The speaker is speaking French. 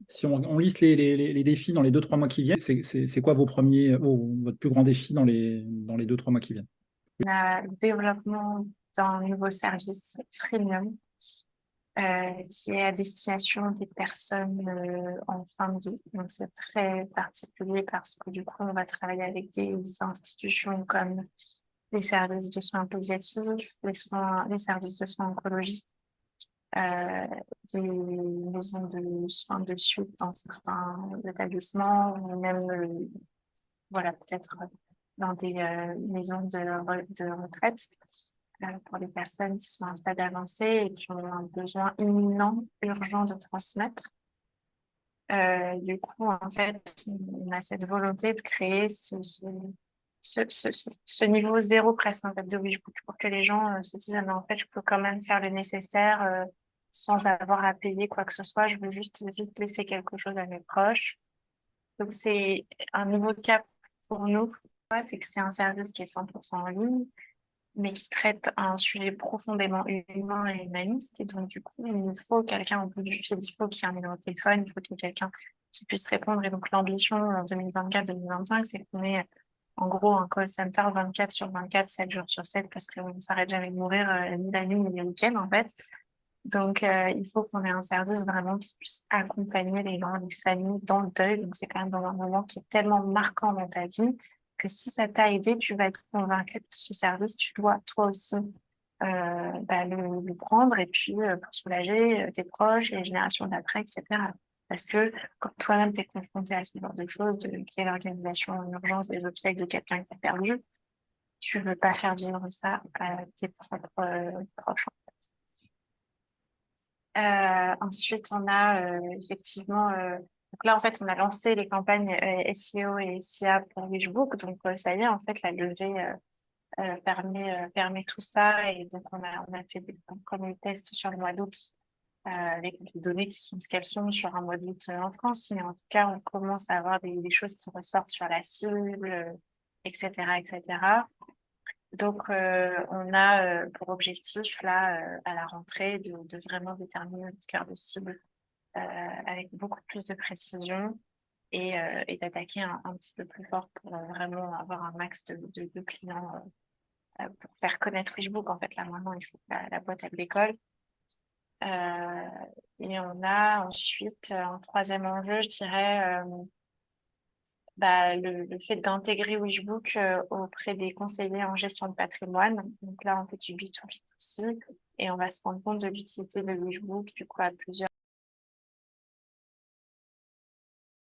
Si on liste les défis dans les 2-3 mois qui viennent, c'est quoi votre plus grand défi dans les 2-3 mois qui viennent? On a le développement d'un nouveau service freemium qui est à destination des personnes en fin de vie. Donc, c'est très particulier parce que du coup, on va travailler avec des institutions comme les services de soins pédiatriques, les services de soins oncologiques, euh, des maisons de soins de suite dans certains établissements, ou même, voilà, peut-être dans des maisons de retraite pour les personnes qui sont à un stade avancé et qui ont un besoin imminent, urgent de transmettre. Du coup, en fait, on a cette volonté de créer ce niveau zéro presque en fait, de Wishbook pour que les gens se disent, ah, mais en fait, je peux quand même faire le nécessaire sans avoir à payer quoi que ce soit. Je veux juste laisser quelque chose à mes proches. Donc, c'est un nouveau cap pour nous. C'est que c'est un service qui est 100% en ligne, mais qui traite un sujet profondément humain et humaniste. Et donc, du coup, il nous faut quelqu'un au bout du fil. Il faut qu'il y ait un numéro de téléphone, il faut qu'il y ait quelqu'un qui puisse répondre. Et donc, l'ambition en 2024-2025, c'est qu'on ait en gros un call center 24 sur 24, 7 jours sur 7, parce qu'on ne s'arrête jamais de mourir ni la nuit ni le week-end, en fait. Donc, il faut qu'on ait un service vraiment qui puisse accompagner les gens, les familles dans le deuil. Donc, c'est quand même dans un moment qui est tellement marquant dans ta vie que si ça t'a aidé, tu vas être convaincu que ce service, tu dois toi aussi le prendre et puis pour soulager tes proches et les générations d'après, etc. Parce que quand toi-même t'es confronté à ce genre de choses, qui est l'organisation en urgence des obsèques de quelqu'un que t'as perdu, tu veux pas faire vivre ça à tes propres proches. Ensuite, on a effectivement, donc là en fait, on a lancé les campagnes SEO et SIA pour Wishbook. Donc ça y est, en fait, la levée permet tout ça. Et donc on a fait des premiers tests sur le mois d'août avec les données qui sont ce qu'elles sont sur un mois d'août en France. Mais en tout cas, on commence à avoir des choses qui ressortent sur la cible, etc., etc. Donc, on a pour objectif, là, à la rentrée, de vraiment déterminer notre cœur de cible avec beaucoup plus de précision et d'attaquer un petit peu plus fort pour vraiment avoir un max de clients pour faire connaître Wishbook. En fait, là, maintenant, il faut que la boîte à l'école. Euh, et on a ensuite, un troisième enjeu, je dirais, le fait d'intégrer Wishbook auprès des conseillers en gestion de patrimoine. Donc là, on fait du B2B2C et on va se rendre compte de l'utilité de Wishbook du coup à plusieurs